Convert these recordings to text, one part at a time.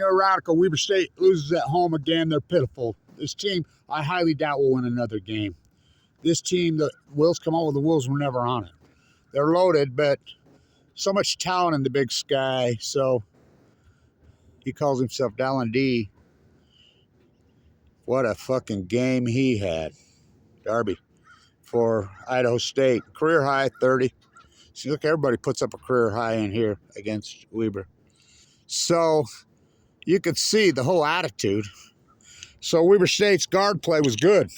you're radical. Weber State loses at home again. They're pitiful. This team, I highly doubt will win another game. This team, the wheels come out with the wheels were never on it. They're loaded, but so much talent in the big sky. So he calls himself Dallin D. What a fucking game he had. Darby for Idaho State. Career high, 30. See, look, everybody puts up a career high in here against Weber. So you could see the whole attitude. So Weber State's guard play was good.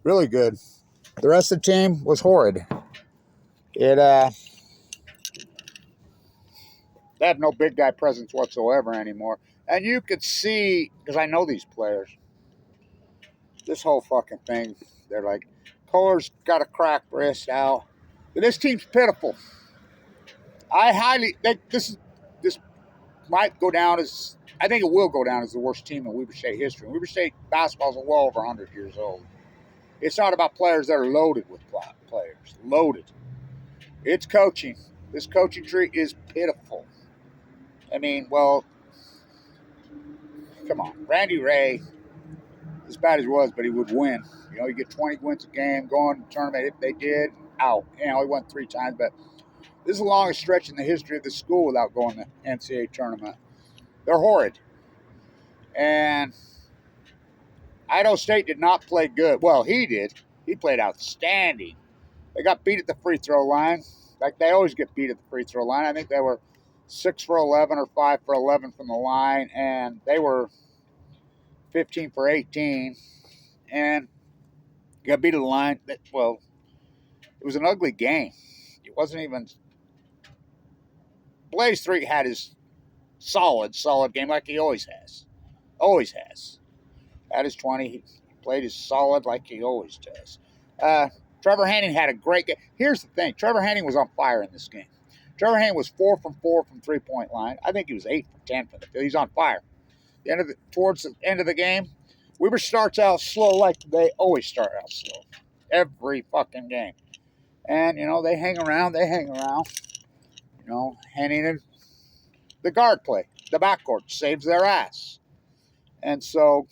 Really good. The rest of the team was horrid. It they had no big guy presence whatsoever anymore. And you could see, because I know these players, this whole fucking thing, they're like, Kohler's got a cracked wrist out. But this team's pitiful. This might go down as, I think it will go down as the worst team in Weber State history. Weber State basketball is well over 100 years old. It's not about players that are loaded with players. Loaded. It's coaching. This coaching tree is pitiful. I mean, well, come on. Randy Ray, as bad as he was, but he would win. You know, you get 20 wins a game, going to the tournament. If they did, out. You know, he won 3 times, but this is the longest stretch in the history of the school without going to the NCAA tournament. They're horrid. And Idaho State did not play good. Well, he did. He played outstanding. They got beat at the free throw line. Like they always get beat at the free throw line. I think they were 6 for 11 or 5 for 11 from the line, and they were 15 for 18. And got beat at the line. Well, it was an ugly game. It wasn't even. Blaze 3 had his solid game like he always has. Always has. At his 20, he played his solid like he always does. Trevor Hanning had a great game. Here's the thing. Trevor Hanning was on fire in this game. Trevor Hanning was 4 from 4 from three-point line. I think he was 8 from 10 from the field. He's on fire. Towards the end of the game, Weber starts out slow like they always start out slow. Every fucking game. And, you know, they hang around. You know, Henning and the guard play, the backcourt saves their ass. And so,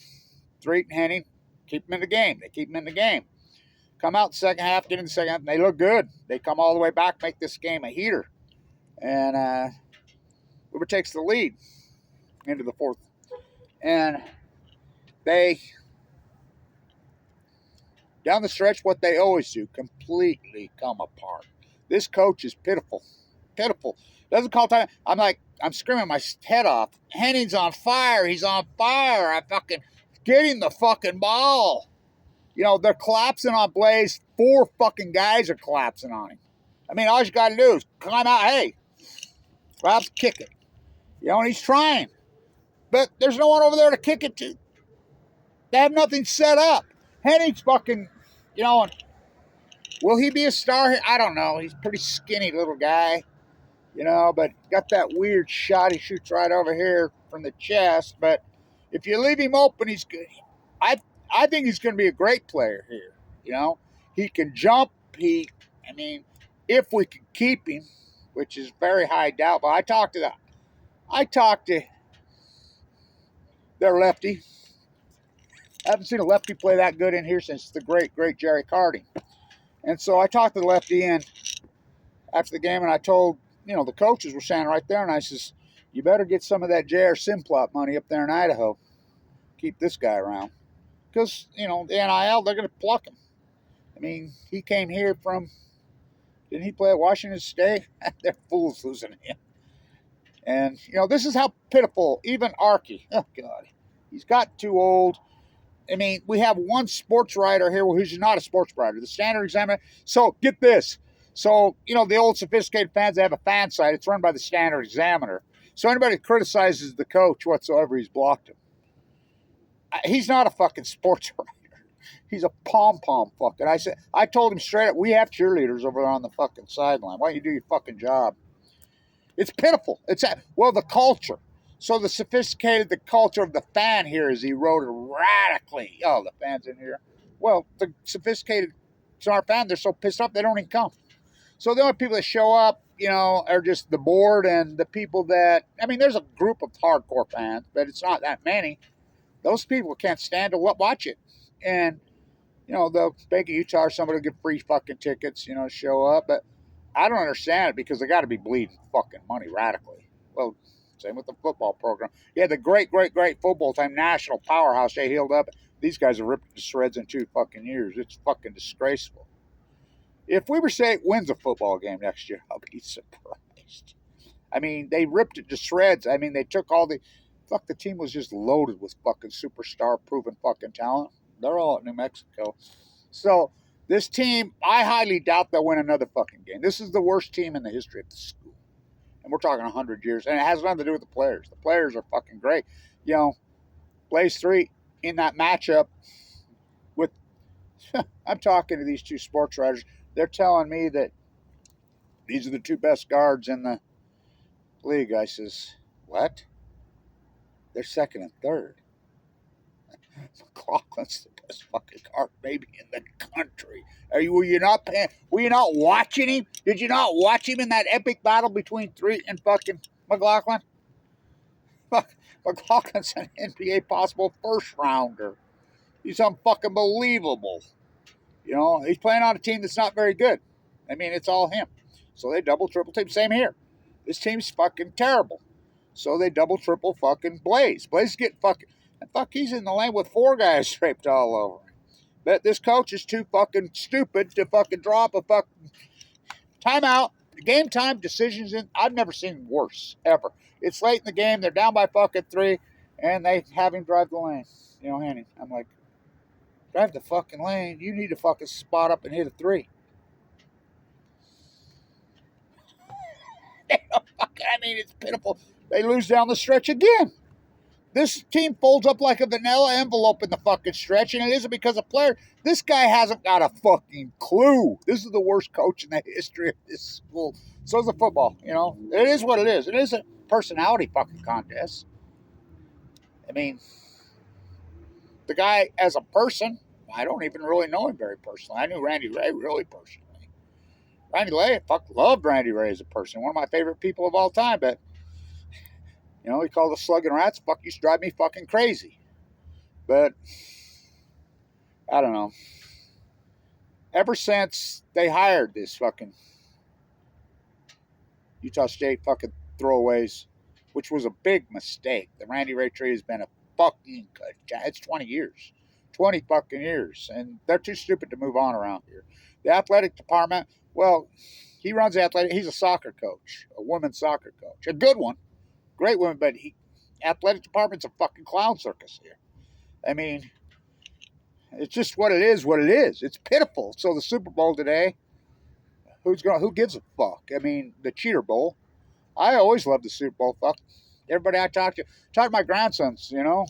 Threet and Henning keep them in the game. They keep them in the game. Come out the second half, get in the second half, and they look good. They come all the way back, make this game a heater. And Weber takes the lead into the fourth. And they, down the stretch, what they always do, completely come apart. This coach is pitiful. Pitiful. Doesn't call time. I'm screaming my head off. Henning's on fire. He's on fire. I fucking get him the fucking ball. You know, they're collapsing on Blaze. 4 fucking guys are collapsing on him. I mean, all you got to do is climb out. Hey, Rob's kick it. You know, and he's trying. But there's no one over there to kick it to. They have nothing set up. Henning's fucking, you know, will he be a star? I don't know. He's a pretty skinny little guy. You know, but got that weird shot. He shoots right over here from the chest. But if you leave him open, he's good. I think he's going to be a great player here. You know, he can jump. If we can keep him, which is very high doubt. But I talked to their lefty. I haven't seen a lefty play that good in here since the great Jerrick Harding. And so I talked to the lefty in after the game, and I told, you know, the coaches were standing right there, and I says, you better get some of that J.R. Simplot money up there in Idaho. Keep this guy around. Because, you know, the NIL, they're going to pluck him. I mean, he came here from, didn't he play at Washington State? They're fools losing him. And, you know, this is how pitiful, even Archie, oh, God, he's got too old. I mean, we have one sports writer here who's not a sports writer, the Standard Examiner. So, get this. So, you know, the old sophisticated fans, they have a fan site. It's run by the Standard Examiner. So anybody that criticizes the coach whatsoever, he's blocked him. He's not a fucking sports writer. He's a pom-pom fucking. I told him straight up, we have cheerleaders over there on the fucking sideline. Why don't you do your fucking job? It's pitiful. The culture. So the culture of the fan here is eroded radically. Oh, the fans in here. Well, the sophisticated smart fan, they're so pissed off they don't even come. So the only people that show up, you know, are just the board and the people that, I mean, there's a group of hardcore fans, but it's not that many. Those people can't stand to watch it. And, you know, the Bank of Utah or somebody will give free fucking tickets, you know, show up. But I don't understand it because they got to be bleeding fucking money radically. Well, same with the football program. Yeah, the great football team, national powerhouse, they healed up. These guys are ripped to shreds in 2 fucking years. It's fucking disgraceful. If Weber State wins a football game next year, I'll be surprised. I mean, they ripped it to shreds. I mean, they took all the... Fuck, the team was just loaded with fucking superstar proven fucking talent. They're all at New Mexico. So, this team, I highly doubt they'll win another fucking game. This is the worst team in the history of the school. And we're talking 100 years. And it has nothing to do with the players. The players are fucking great. You know, Blaze 3 in that matchup with... I'm talking to these 2 sports writers. They're telling me that these are the 2 best guards in the league. I says, what? They're second and third. McLaughlin's the best fucking guard maybe in the country. Were you not paying? Were you not watching him? Did you not watch him in that epic battle between 3 and fucking McLaughlin? Fuck, McLaughlin's an NBA possible first rounder. He's unfucking believable. You know, he's playing on a team that's not very good. I mean, it's all him. So they double, triple team. Same here. This team's fucking terrible. So they double, triple fucking Blaze. Blaze is getting fucking... And fuck, he's in the lane with 4 guys draped all over him. But this coach is too fucking stupid to fucking drop a fucking timeout. Game time decisions, I've never seen worse, ever. It's late in the game. They're down by fucking 3, and they have him drive the lane. You know, Henny. I'm like, drive the fucking lane. You need to fucking spot up and hit a 3. I mean, it's pitiful. They lose down the stretch again. This team folds up like a vanilla envelope in the fucking stretch, and it isn't because of player. This guy hasn't got a fucking clue. This is the worst coach in the history of this school. So is the football, you know. It is what it is. It is a personality fucking contest. I mean, the guy as a person, I don't even really know him very personally. I knew Randy Ray really personally. Randy Ray, loved Randy Ray as a person. One of my favorite people of all time, but you know, he called us slugging rats. Fuck, used to drive me fucking crazy. But, I don't know. Ever since they hired this fucking Utah State fucking throwaways, which was a big mistake. The Randy Ray tree has been a fucking... It's 20 years. 20 fucking years. And they're too stupid to move on around here. The athletic department, well, he runs the athletic... He's a soccer coach. A women's soccer coach. A good one. Great women, but athletic department's a fucking clown circus here. I mean, it's just what it is. It's pitiful. So the Super Bowl today, who gives a fuck? I mean, the Cheater Bowl. I always loved the Super Bowl. Fuck everybody I talk to my grandsons. You know,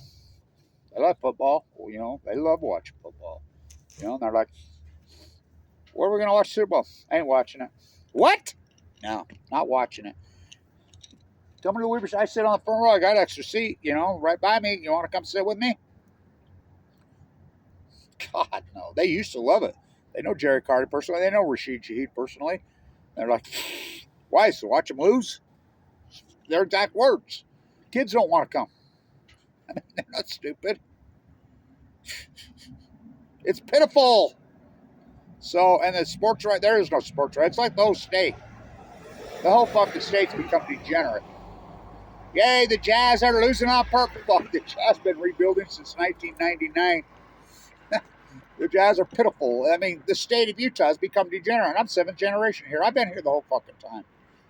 they love football. Well, you know, they love watching football. You know, and they're like, "Where are we gonna watch Super Bowl?" I ain't watching it. What? No, not watching it. Come to the Weber. I sit on the front row. I got an extra seat, you know, right by me. You want to come sit with me? God, no. They used to love it. They know Jerrick personally. They know Rashid Shaheed personally. They're like, why? So watch them lose? Their exact words. Kids don't want to come. I mean, they're not stupid. It's pitiful. So, and the sports right there is no sports right. It's like the whole state. The whole fucking state's become degenerate. Yay, the Jazz are losing on purpose. Fuck, the Jazz been rebuilding since 1999. The Jazz are pitiful. I mean, the state of Utah has become degenerate. I'm 7th generation here. I've been here the whole fucking time.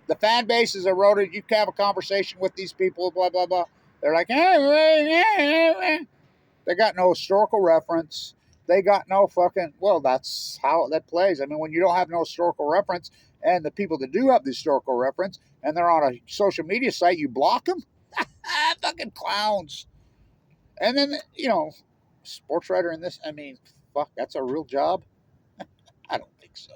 The fan base is eroded. You can have a conversation with these people, blah, blah, blah. They're like, they got no historical reference. They got no fucking, well, that's how that plays. I mean, when you don't have no historical reference, and the people that do have the historical reference, and they're on a social media site, you block them? Fucking clowns. And then, you know, sports writer in this, I mean, fuck, that's a real job? I don't think so.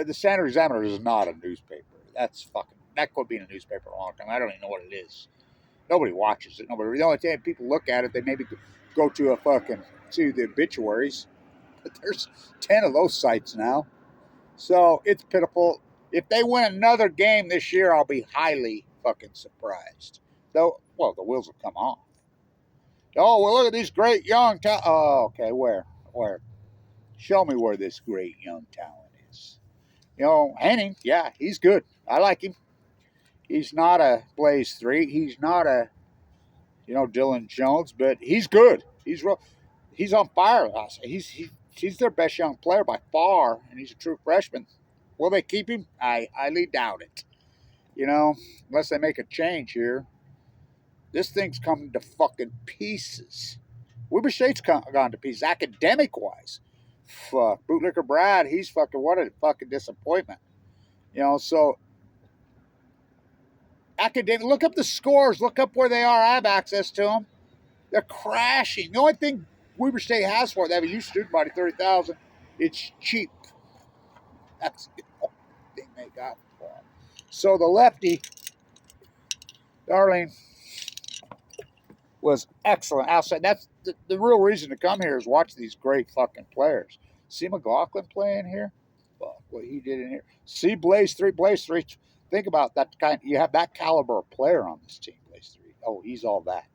The Standard Examiner is not a newspaper. That could be in a newspaper a long time. I don't even know what it is. Nobody watches it. The only time people look at it, they maybe go to the obituaries. But there's 10 of those sites now. So it's pitiful. If they win another game this year, I'll be highly fucking surprised. Though, well, the wheels will come off. Oh, well, look at these great young talent. Oh, okay, where? Show me where this great young talent is. Henning, yeah, he's good. I like him. He's not a Blaze 3. He's not a, Dylan Jones, but he's good. He's on fire. He's their best young player by far, and he's a true freshman. Will they keep him? I highly doubt it. Unless they make a change here. This thing's coming to fucking pieces. Weber State's gone to pieces academic-wise. Fuck. Bootlicker Brad, he's fucking, what a fucking disappointment. So academic, look up the scores. Look up where they are. I have access to them. They're crashing. The only thing Weber State has for it, they have a youth student body, 30,000. It's cheap. That's the only thing they got for them. So the lefty, Darlene, was excellent outside. That's the real reason to come here is watch these great fucking players. See McLaughlin playing here? Fuck, what he did in here. See Blaze 3. Think about that kind. You have that caliber of player on this team, Blaze 3. Oh, he's all that.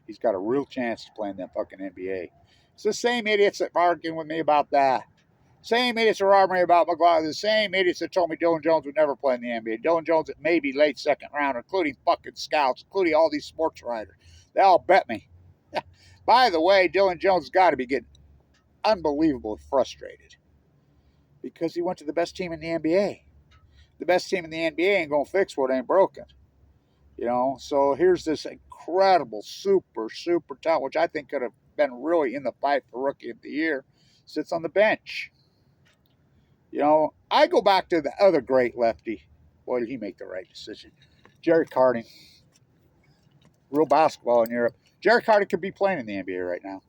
He's got a real chance to play in that fucking NBA. It's the same idiots that are arguing with me about that. Same idiots are arguing about McLaughlin. The same idiots that told me Dylan Jones would never play in the NBA. Dylan Jones at maybe late second round, including fucking scouts, including all these sports writers. They all bet me. By the way, Dylan Jones has got to be getting unbelievably frustrated because he went to the best team in the NBA. The best team in the NBA ain't going to fix what ain't broken. So here's this incredible, super talent, which I think could have been really in the fight for Rookie of the Year, sits on the bench. I go back to the other great lefty. Boy, did he make the right decision. Jerrick Harding. Real basketball in Europe. Jerrick Harding could be playing in the NBA right now.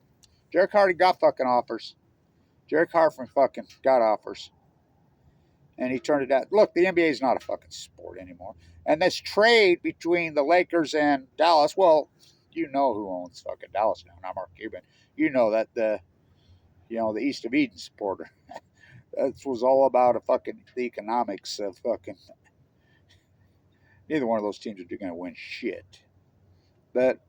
Jerrick Harding got fucking offers. Jerrick Harding fucking got offers. And he turned it down. Look, the NBA is not a fucking sport anymore. And this trade between the Lakers and Dallas, well, you know who owns fucking Dallas now, not Mark Cuban. You know that the East of Eden supporter. That was all about the economics of fucking. Neither one of those teams are going to win shit. But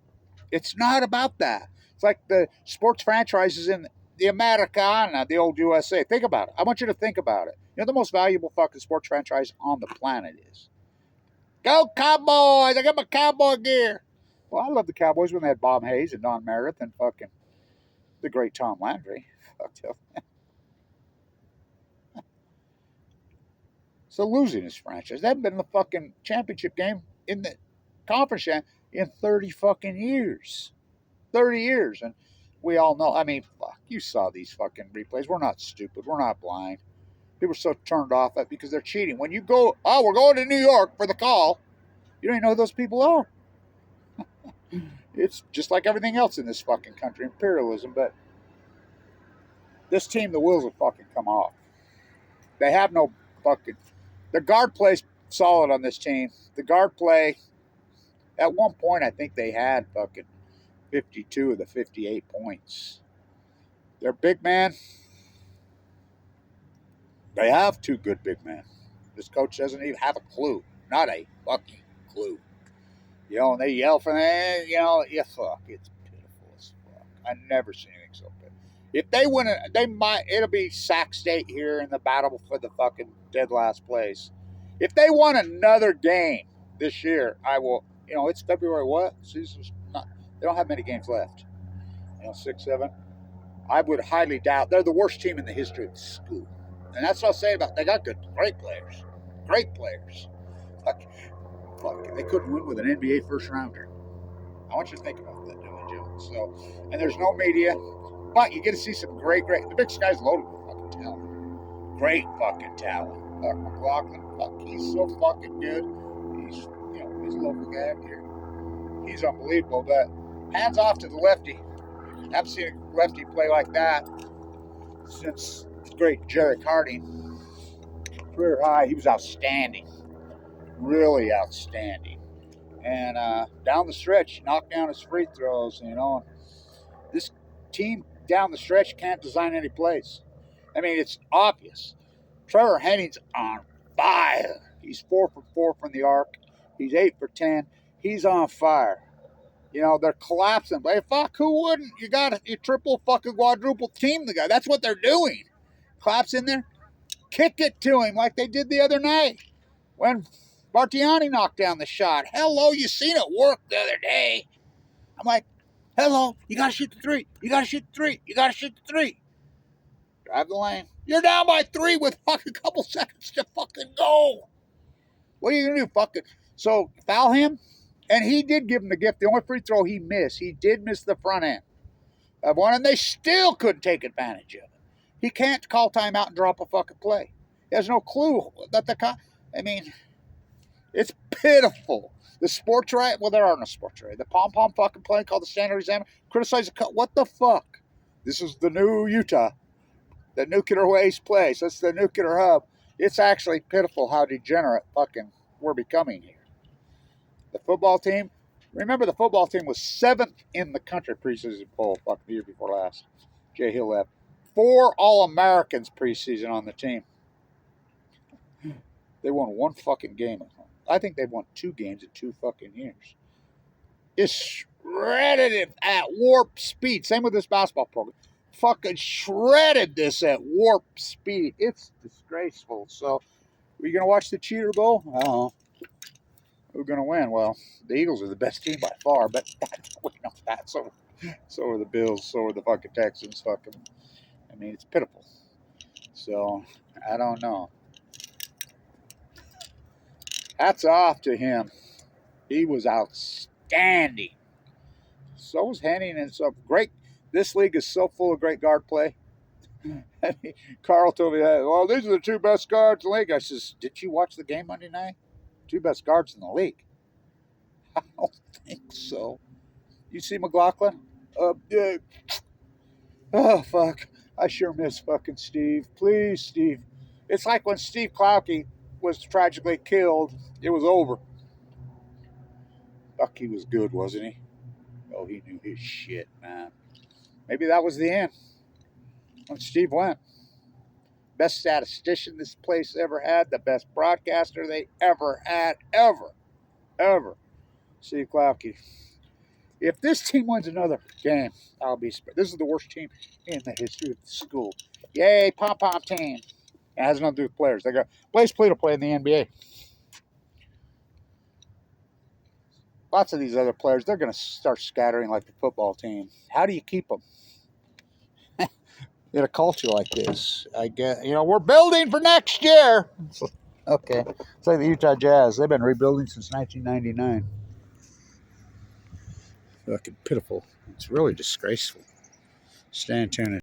it's not about that. It's like the sports franchises in the Americana, the old USA. Think about it. I want you to think about it. The most valuable fucking sports franchise on the planet is. Go Cowboys! I got my cowboy gear. Well, I love the Cowboys when they had Bob Hayes and Don Meredith and fucking the great Tom Landry. So losing this franchise. They haven't been in the fucking championship game in the conference in 30 fucking years. 30 years. And we all know, fuck, you saw these fucking replays. We're not stupid. We're not blind. People are so turned off at because they're cheating. When you go, we're going to New York for the call, you don't even know who those people are. It's just like everything else in this fucking country, imperialism. But this team, the wheels will fucking come off. They have no fucking. The guard play's solid on this team. The guard play, at one point, I think they had fucking 52 of the 58 points. Their big man, they have two good big men. This coach doesn't even have a clue. Not a fucking clue. And they yell for them, fuck, it's pitiful as fuck. I've never seen anything so bad. If they win it, it'll be Sac State here in the battle for the fucking dead last place. If they won another game this year, I will, it's February what? Season's not, they don't have many games left. 6, 7. I would highly doubt. They're the worst team in the history of the school. And that's what I'll say about it. They got great players. Great players. Fuck, they couldn't win with an NBA first rounder. I want you to think about that, Dylan Jones. So, and there's no media, but you get to see some great. The Big Sky's loaded with fucking talent. Great fucking talent. Fuck McLaughlin. Fuck, he's so fucking good. He's, his local guy up here. He's unbelievable. But hands off to the lefty. I haven't seen a lefty play like that since the great Jerrick Harding. Career high. He was outstanding. Really outstanding. And down the stretch, knocked down his free throws, This team down the stretch can't design any plays. It's obvious. Trevor Henning's on fire. He's 4 for 4 from the arc. He's 8 for 10. He's on fire. You know, they're collapsing. But hey, fuck, who wouldn't? You got your triple fucking quadruple team the guy. That's what they're doing. Claps in there. Kick it to him like they did the other night when Bartiani knocked down the shot. Hello, you seen it work the other day. I'm like, hello, you got to shoot the three. You got to shoot the three. You got to shoot the three. Drive the lane. You're down by 3 with fucking couple seconds to fucking go. What are you going to do, fucking? So, foul him? And he did give him the gift. The only free throw he missed, he did miss the front end of one, and they still couldn't take advantage of it. He can't call timeout and drop a fucking play. He has no clue that I mean, it's pitiful. The sports right, well, there are no sports right. The Pomp fucking play called the standard exam. Criticize the cut. What the fuck? This is the new Utah. The nuclear waste place. That's the nuclear hub. It's actually pitiful how degenerate fucking we're becoming here. The football team, remember the football team was 7th in the country preseason poll fucking the year before last. Jay Hill left. 4 All-Americans preseason on the team. They won 1 fucking game at home. I think they've won 2 games in 2 fucking years. It's shredded it at warp speed. Same with this basketball program. Fucking shredded this at warp speed. It's disgraceful. So, are you going to watch the Cheater Bowl? Oh. Who's going to win? Well, the Eagles are the best team by far, but we know that. So are the Bills. So are the fucking Texans. Fucking, I mean, it's pitiful. So, I don't know. Hats off to him. He was outstanding. So was Henning and so great. This league is so full of great guard play. I mean, Carl told me that, well, these are the 2 best guards in the league. I says, did you watch the game Monday night? 2 best guards in the league. I don't think so. You see McLaughlin? Yeah. Oh, fuck. I sure miss fucking Steve. Please, Steve. It's like when Steve Klauke was tragically killed. It was over. Fuck, he was good, wasn't he? Oh, he knew his shit, man. Maybe that was the end when Steve went. Best statistician this place ever had. The best broadcaster they ever had. Ever. Steve Klauke. If this team wins another game, I'll be spared. This is the worst team in the history of the school. Yay, Pomp team. It has nothing to do with players. They got Blaze Pleto play in the NBA. Lots of these other players, they're going to start scattering like the football team. How do you keep them in a culture like this? I guess, you know, we're building for next year. Okay. It's like the Utah Jazz. They've been rebuilding since 1999. Fucking pitiful. It's really disgraceful. Stan Turner.